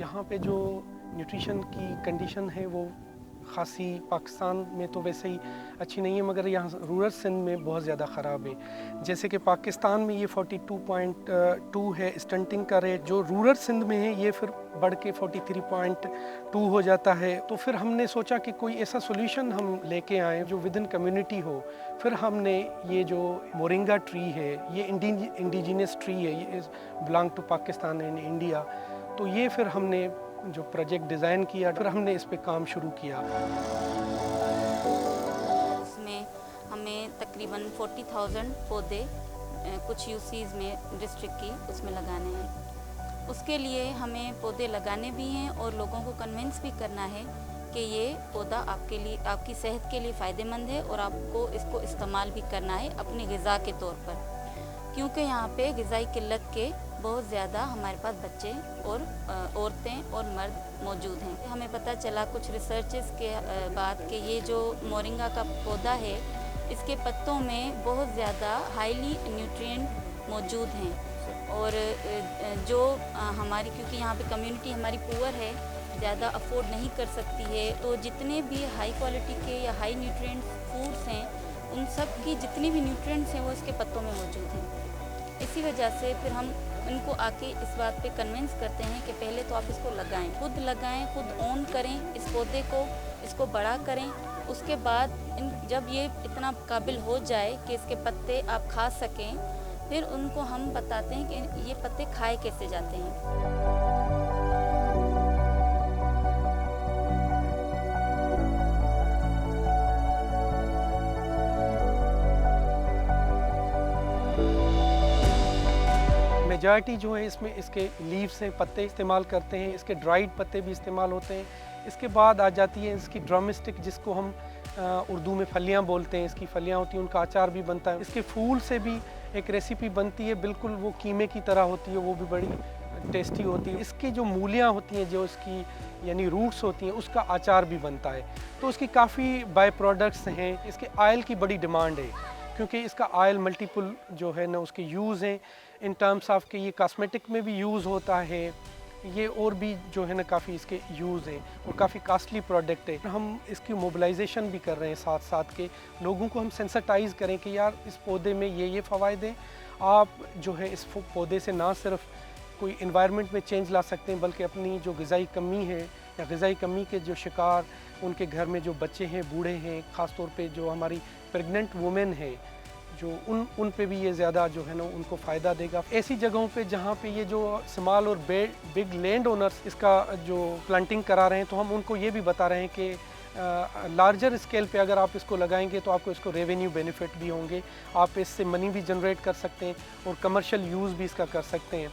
यहाँ पे जो न्यूट्रिशन की कंडीशन है वो ख़ासी पाकिस्तान में तो वैसे ही अच्छी नहीं है, मगर यहाँ रूरल सिंध में बहुत ज़्यादा ख़राब है। जैसे कि पाकिस्तान में ये 42.2 है स्टंटिंग का रेट, जो रूरल सिंध में है ये फिर बढ़ के 43.2 हो जाता है। तो फिर हमने सोचा कि कोई ऐसा सोल्यूशन हम लेके आएँ जो विद इन कम्युनिटी हो। फिर हमने ये जो मोरिंगा ट्री है, ये इंडिजिनस ट्री है, ये belong to Pakistan and India. तो ये फिर हमने जो प्रोजेक्ट डिज़ाइन किया, फिर हमने इस पे काम शुरू किया। इसमें हमें तकरीबन 40,000 पौधे कुछ यूसीज़ में डिस्ट्रिक्ट की उसमें लगाने हैं। उसके लिए हमें पौधे लगाने भी हैं और लोगों को कन्विंस भी करना है कि ये पौधा आपके लिए, आपकी सेहत के लिए फ़ायदेमंद है और आपको इसको इस्तेमाल भी करना है अपनी ग़िज़ा के तौर पर, क्योंकि यहाँ पे ग़िज़ाई किल्लत के बहुत ज़्यादा हमारे पास बच्चे और औरतें और मर्द मौजूद हैं। हमें पता चला कुछ रिसर्चेस के बाद कि ये जो मोरिंगा का पौधा है, इसके पत्तों में बहुत ज़्यादा हाईली न्यूट्रिएंट मौजूद हैं और जो हमारी, क्योंकि यहाँ पे कम्युनिटी हमारी पुअर है, ज़्यादा अफोर्ड नहीं कर सकती है, तो जितने भी हाई क्वालिटी के या हाई न्यूट्रिएंट फूड्स हैं, उन सब की जितनी भी न्यूट्रिएंट्स हैं वो इसके पत्तों में मौजूद हैं। इसी वजह से फिर हम इनको आके इस बात पे कन्विंस करते हैं कि पहले तो आप इसको लगाएं, खुद ओन करें इस पौधे को, इसको बड़ा करें। उसके बाद जब ये इतना काबिल हो जाए कि इसके पत्ते आप खा सकें, फिर उनको हम बताते हैं कि ये पत्ते खाए कैसे जाते हैं। मेजॉरिटी जो है इसमें इसके लीव्स हैं, पत्ते इस्तेमाल करते हैं, इसके ड्राइड पत्ते भी इस्तेमाल होते हैं। इसके बाद आ जाती है इसकी ड्रम स्टिक, जिसको हम उर्दू में फलियां बोलते हैं। इसकी फलियां होती हैं, उनका अचार भी बनता है। इसके फूल से भी एक रेसिपी बनती है, बिल्कुल वो कीमे की तरह होती है, वो भी बड़ी टेस्टी होती है। इसकी जो मूलियाँ होती हैं, जो इसकी यानी रूट्स होती हैं, उसका अचार भी बनता है। तो उसकी काफ़ी बाय प्रोडक्ट्स हैं। इसके ऑयल की बड़ी डिमांड है, क्योंकि इसका ऑयल मल्टीपल जो है ना उसके यूज़ हैं, इन टर्म्स ऑफ कि ये कॉस्मेटिक में भी यूज़ होता है, ये और भी जो है ना काफ़ी इसके यूज़ हैं और काफ़ी कॉस्टली प्रोडक्ट है। हम इसकी मोबिलाइजेशन भी कर रहे हैं, साथ साथ के लोगों को हम सेंसिटाइज़ करें कि यार इस पौधे में ये फ़वाइद हैं। आप जो है इस पौधे से ना सिर्फ कोई इन्वायरमेंट में चेंज ला सकते हैं, बल्कि अपनी जो ग़िज़ाई कमी है या ग़िज़ाई कमी के जो शिकार, उनके घर में जो बच्चे हैं, बूढ़े हैं, ख़ास तौर पे जो हमारी प्रेग्नेंट वुमेन है, जो उन पे भी ये ज़्यादा जो है ना उनको फ़ायदा देगा। ऐसी जगहों पे जहाँ पे ये जो स्मॉल और बिग लैंड ओनर्स इसका जो प्लांटिंग करा रहे हैं, तो हम उनको ये भी बता रहे हैं कि लार्जर स्केल पे अगर आप इसको लगाएंगे तो आपको इसको रेवेन्यू बेनिफिट भी होंगे, आप इससे मनी भी जनरेट कर सकते हैं और कमर्शियल यूज़ भी इसका कर सकते हैं।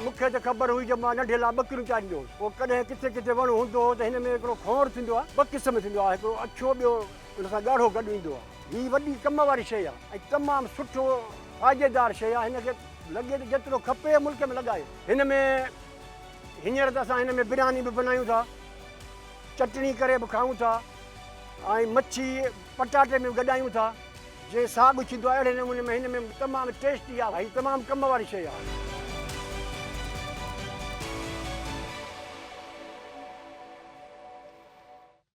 मूंखे त ख़बर हुई जब मां नंढे लाइ ॿकरियूं चाढ़ींदो हुउसि, पोइ कॾहिं किथे किथे वणु हूंदो हो त हिन में हिकिड़ो खोड़ थींदो आहे, ॿ क़िस्म थींदो आहे, हिकिड़ो अछो, ॿियो हुन सां ॻाढ़ो गॾु ईंदो आहे। हीअ वॾी कम वारी शइ आहे ऐं तमामु सुठो फ़ाइदेदार शइ आहे। हिनखे लॻे त जेतिरो खपे मुल्क में लॻाए। हिन में हींअर त असां हिन में बिरयानी बि बनायूं था, चटणी करे बि खाऊं था ऐं मच्छी पटाटे में बि गॾायूं था। जीअं साॻु थींदो आहे, अहिड़े नमूने में हिन में तमामु टेस्टी आहे, तमामु कम वारी शइ आहे।